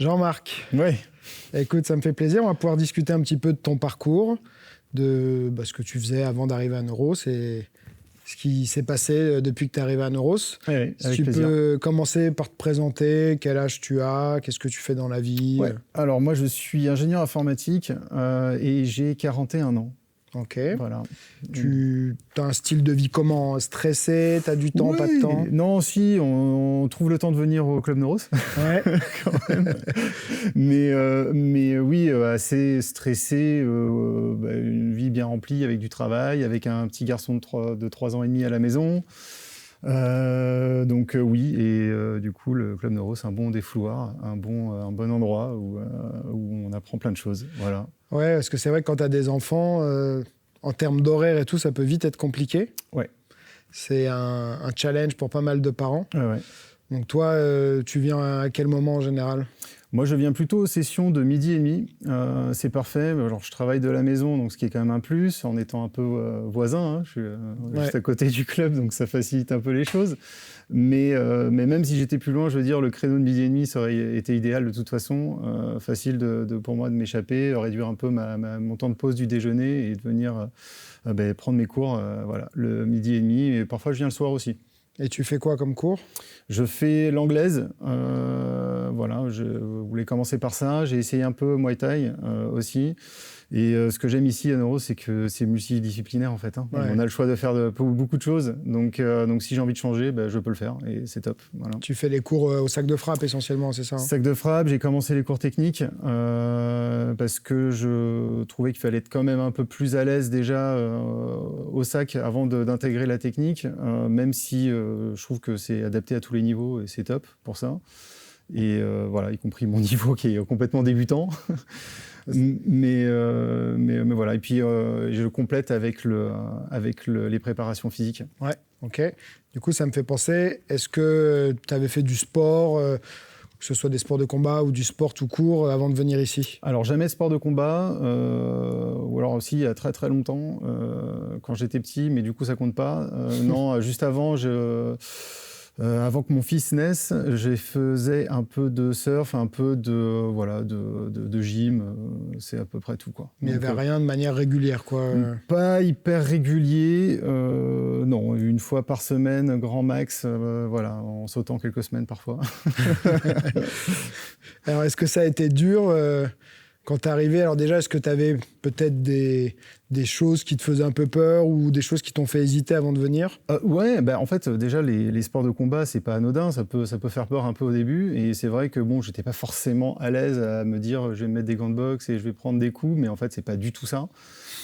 Jean-Marc, Oui. écoute, ça me fait plaisir. On va pouvoir discuter un petit peu de ton parcours, de ce que tu faisais avant d'arriver à Neuros et ce qui s'est passé depuis que tu es arrivé à Neuros. Oui, Si avec tu plaisir. peux commencer par te présenter, quel âge tu as, qu'est-ce que tu fais dans la vie. Ouais. Alors, moi, je suis ingénieur informatique et j'ai 41 ans. Ok. Voilà. Tu as un style de vie comment? Stressé? Tu as du temps, pas de temps? Non, si, on trouve le temps de venir au Club Neuros, Ouais. quand même. Mais oui, assez stressé, une vie bien remplie avec du travail, avec un petit garçon de 3 ans et demi à la maison. Donc oui, et du coup, le Club Neuros, c'est un bon défouloir, un bon endroit où on apprend plein de choses. Voilà. Ouais, parce que c'est vrai que quand tu as des enfants, en termes d'horaire et tout, ça peut vite être compliqué. Ouais. C'est un challenge pour pas mal de parents. Ouais. Donc toi, tu viens à quel moment en général? Moi, je viens plutôt aux sessions de 12h30. C'est parfait. Alors, je travaille de la maison, donc ce qui est quand même un plus, en étant un peu voisin. Hein. Je suis juste à côté du club, donc ça facilite un peu les choses. Mais même si j'étais plus loin, je veux dire, le créneau de 12h30, ça aurait été idéal de toute façon. Facile pour moi de m'échapper, réduire un peu mon temps de pause du déjeuner et de venir prendre mes cours voilà, le 12h30. Et parfois, je viens le soir aussi. Et tu fais quoi comme cours? Je fais l'anglaise. Voilà, je voulais commencer par ça. J'ai essayé un peu Muay Thai aussi. Et ce que j'aime ici à Neuros, c'est que c'est multidisciplinaire en fait. Hein. Ouais. On a le choix de faire beaucoup de choses. Donc si j'ai envie de changer, je peux le faire et c'est top. Voilà. Tu fais les cours au sac de frappe essentiellement, c'est ça? Sac de frappe, j'ai commencé les cours techniques parce que je trouvais qu'il fallait être quand même un peu plus à l'aise déjà au sac avant d'intégrer la technique, même si je trouve que c'est adapté à tous les niveaux et c'est top pour ça. Et voilà, y compris mon niveau qui est complètement débutant. mais voilà, et puis je complète avec les préparations physiques. Ouais, ok. Du coup, ça me fait penser, est-ce que tu avais fait du sport, que ce soit des sports de combat ou du sport tout court, avant de venir ici? Alors, jamais sport de combat, ou alors aussi il y a très très longtemps, quand j'étais petit, mais du coup ça compte pas. Non, juste avant, avant que mon fils naisse, je faisais un peu de surf, un peu de gym, c'est à peu près tout, quoi. Mais il n'y avait rien de manière régulière, quoi. Pas hyper régulier, non, une fois par semaine, grand max, voilà, en sautant quelques semaines parfois. Alors, est-ce que ça a été dur quand tu es arrivé? Alors déjà, est-ce que tu avais peut-être des choses qui te faisaient un peu peur ou des choses qui t'ont fait hésiter avant de venir? Ouais, en fait, déjà, les sports de combat, c'est pas anodin, ça peut faire peur un peu au début, et c'est vrai que bon, j'étais pas forcément à l'aise à me dire, je vais me mettre des gants de boxe et je vais prendre des coups, mais en fait, c'est pas du tout ça.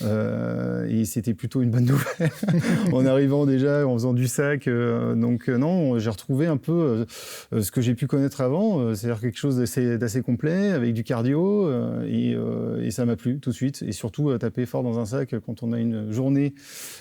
Et c'était plutôt une bonne nouvelle en arrivant déjà, en faisant du sac. Donc non, j'ai retrouvé un peu ce que j'ai pu connaître avant, c'est-à-dire quelque chose d'assez complet, avec du cardio, et ça m'a plu tout de suite. Et surtout, taper fort dans un sac quand on a une journée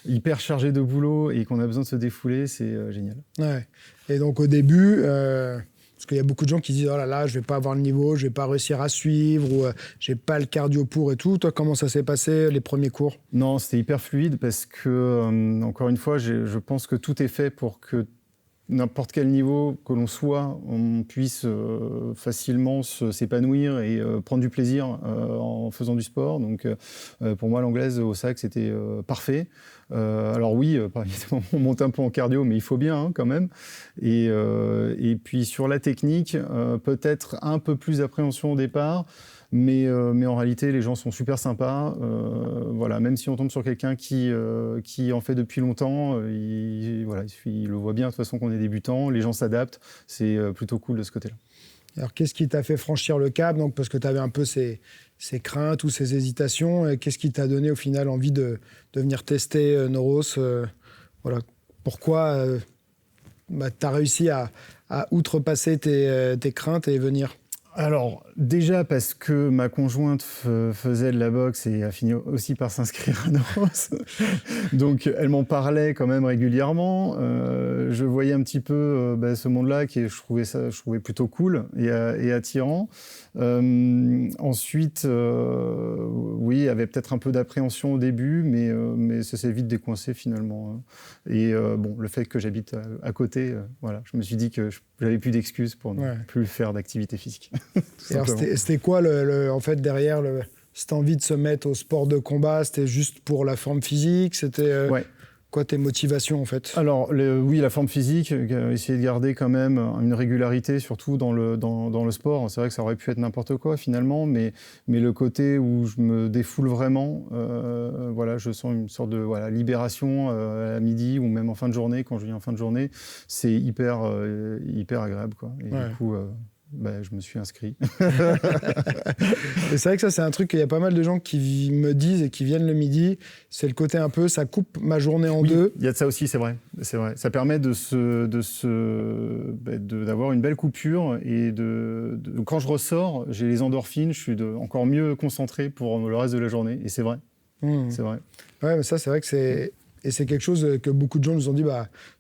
hyper chargée de boulot et qu'on a besoin de se défouler, c'est génial. Ouais. Et donc au début... Parce qu'il y a beaucoup de gens qui disent « Oh là là, je ne vais pas avoir le niveau, je ne vais pas réussir à suivre, ou je n'ai pas le cardio pour et tout ». Toi, comment ça s'est passé, les premiers cours? Non, c'était hyper fluide parce que, encore une fois, je pense que tout est fait pour que n'importe quel niveau que l'on soit, on puisse facilement s'épanouir et prendre du plaisir en faisant du sport. Donc pour moi, l'anglaise au sac, c'était parfait. Alors oui, par exemple, on monte un peu en cardio, mais il faut bien quand même. Et puis sur la technique, peut-être un peu plus d'appréhension au départ. Mais en réalité, les gens sont super sympas. Voilà, même si on tombe sur quelqu'un qui en fait depuis longtemps, il le voit bien de toute façon qu'on est débutant. Les gens s'adaptent. C'est plutôt cool de ce côté-là. Alors, qu'est-ce qui t'a fait franchir le cap? Donc, parce que tu avais un peu ces craintes ou ces hésitations. Et qu'est-ce qui t'a donné au final envie de venir tester Neuros? Voilà. Pourquoi tu as réussi à outrepasser tes craintes et venir? Alors, déjà parce que ma conjointe faisait de la boxe et a fini aussi par s'inscrire à Neuros. Donc, elle m'en parlait quand même régulièrement. Je voyais un petit peu ce monde-là je trouvais plutôt cool et attirant. Ensuite, oui, il y avait peut-être un peu d'appréhension au début, mais ça s'est vite décoincé finalement. Et le fait que j'habite à côté, voilà, je me suis dit que j'avais plus d'excuses pour ne plus faire d'activité physique. Et alors, c'était quoi, en fait, derrière cette envie de se mettre au sport de combat? C'était juste pour la forme physique? C'était quoi tes motivations, en fait? Alors, oui, la forme physique, essayer de garder quand même une régularité, surtout dans le sport. C'est vrai que ça aurait pu être n'importe quoi, finalement, mais le côté où je me défoule vraiment, voilà, je sens une sorte de libération à midi ou même en fin de journée, quand je viens en fin de journée, c'est hyper agréable, quoi. Et du coup... je me suis inscrit. Et c'est vrai que ça, c'est un truc qu'il y a pas mal de gens qui me disent et qui viennent le midi. C'est le côté un peu, ça coupe ma journée en deux. Il y a de ça aussi, c'est vrai. Ça permet d'avoir une belle coupure et quand je ressors, j'ai les endorphines, je suis encore mieux concentré pour le reste de la journée. Et c'est vrai. C'est vrai. Ouais, mais ça, c'est vrai que c'est... Et c'est quelque chose que beaucoup de gens nous ont dit,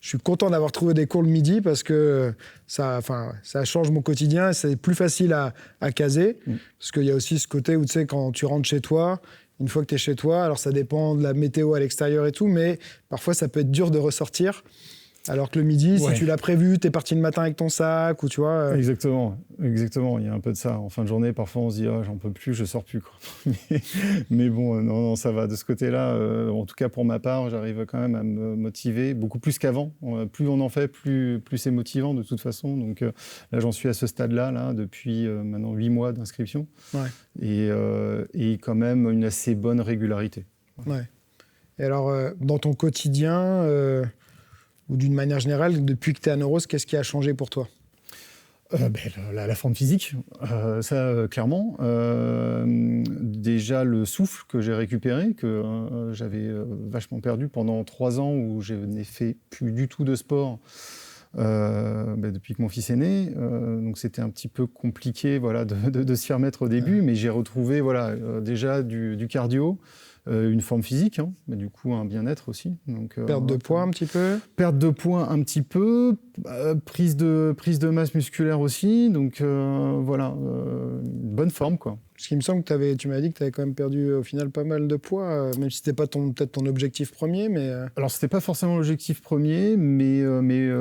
je suis content d'avoir trouvé des cours le midi parce que ça change mon quotidien et c'est plus facile à caser. Parce qu'il y a aussi ce côté où, tu sais, quand tu rentres chez toi, une fois que tu es chez toi, alors ça dépend de la météo à l'extérieur et tout, mais parfois ça peut être dur de ressortir. Alors que le midi, si tu l'as prévu, t'es parti le matin avec ton sac, ou tu vois... Exactement. Il y a un peu de ça. En fin de journée, parfois, on se dit « j'en peux plus, je sors plus. » mais bon, non, ça va. De ce côté-là, en tout cas pour ma part, j'arrive quand même à me motiver beaucoup plus qu'avant. Plus on en fait, plus c'est motivant de toute façon. Donc là, j'en suis à ce stade-là, depuis maintenant 8 mois d'inscription. Et quand même une assez bonne régularité. Ouais. Et alors, dans ton quotidien... ou d'une manière générale, depuis que tu es à Neuros, qu'est-ce qui a changé pour toi? La forme physique, ça clairement. Déjà le souffle que j'ai récupéré, que j'avais vachement perdu pendant 3 ans où je n'ai fait plus du tout de sport depuis que mon fils est né. Donc c'était un petit peu compliqué de s'y remettre au début, mais j'ai retrouvé déjà du cardio. Une forme physique, mais du coup un bien-être aussi. Donc, perte de poids un petit peu. Perte de poids un petit peu, prise de masse musculaire aussi. Donc une bonne forme, quoi. Parce qu'il me semble que tu m'as dit que tu avais quand même perdu au final pas mal de poids, même si c'était pas peut-être ton objectif premier, mais... Alors c'était pas forcément l'objectif premier, mais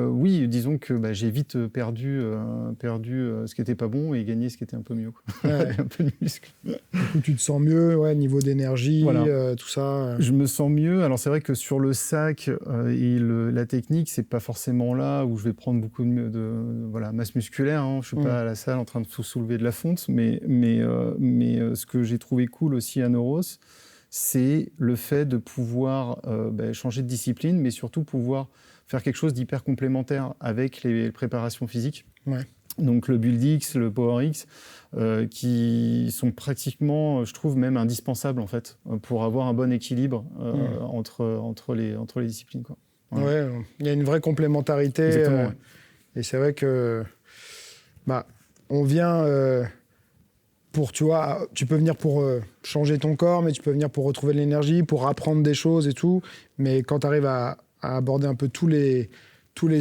oui, disons que j'ai vite perdu ce qui était pas bon et gagné ce qui était un peu mieux, quoi. Un peu de muscle. Du coup, tu te sens mieux, niveau d'énergie, tout ça. Je me sens mieux. Alors c'est vrai que sur le sac et la technique, c'est pas forcément là où je vais prendre beaucoup de masse musculaire. Je suis pas à la salle en train de soulever de la fonte, mais ce que j'ai trouvé cool aussi à Neuros, c'est le fait de pouvoir changer de discipline, mais surtout pouvoir faire quelque chose d'hyper complémentaire avec les préparations physiques. Donc le BuildX, le PowerX, qui sont pratiquement, je trouve, même indispensables en fait, pour avoir un bon équilibre entre les disciplines, quoi. Il y a une vraie complémentarité. Exactement, et c'est vrai que on vient tu peux venir pour changer ton corps, mais tu peux venir pour retrouver de l'énergie, pour apprendre des choses et tout. Mais quand tu arrives à aborder un peu tous les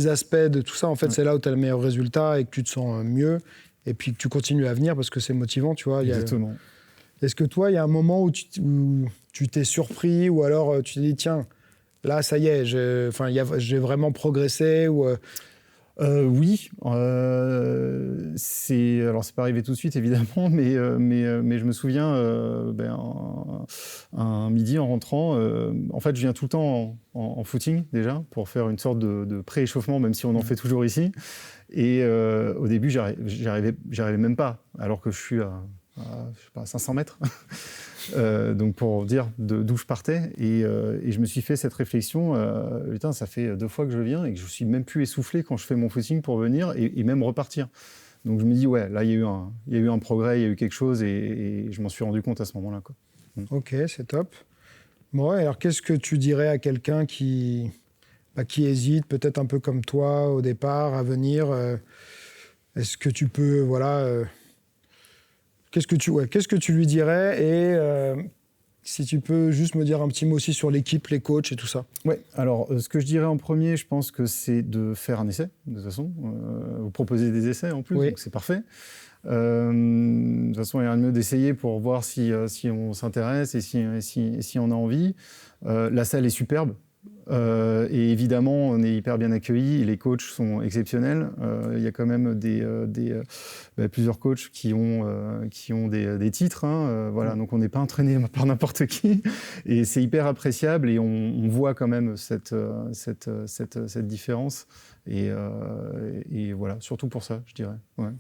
aspects de tout ça, en fait, c'est là où tu as le meilleur résultat et que tu te sens mieux. Et puis que tu continues à venir parce que c'est motivant, tu vois. Exactement. Est-ce que toi, il y a un moment où tu t'es surpris ou alors tu t'es dit, tiens, là, ça y est, j'ai vraiment progressé ou oui, c'est pas arrivé tout de suite évidemment, mais je me souviens un midi en rentrant, en fait je viens tout le temps en footing déjà pour faire une sorte de pré-échauffement, même si on en fait toujours ici. Et au début j'arrivais même pas, alors que je suis à 500 mètres. Donc pour dire d'où je partais, et je me suis fait cette réflexion, putain, ça fait 2 fois que je viens et que je suis même plus essoufflé quand je fais mon footing pour venir et même repartir. Donc je me dis là il y a eu un progrès, il y a eu quelque chose et je m'en suis rendu compte à ce moment-là, quoi. Ok, c'est top. Bon, alors qu'est-ce que tu dirais à quelqu'un qui hésite, peut-être un peu comme toi au départ, à venir est-ce que tu peux, qu'est-ce que tu lui dirais et si tu peux juste me dire un petit mot aussi sur l'équipe, les coachs et tout ça. Ouais, alors ce que je dirais en premier, je pense que c'est de faire un essai, de toute façon. Vous proposez des essais en plus, donc c'est parfait. De toute façon, il y a rien de mieux d'essayer pour voir si on s'intéresse et si on a envie. La salle est superbe. Et évidemment, on est hyper bien accueillis. Les coachs sont exceptionnels. Il y a quand même plusieurs coachs qui ont des titres. Voilà, donc on n'est pas entraîné par n'importe qui. Et c'est hyper appréciable. Et on voit quand même cette différence. Et voilà, surtout pour ça, je dirais. Ouais.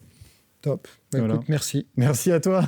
Top. Bah, voilà. écoute, merci. Merci à toi.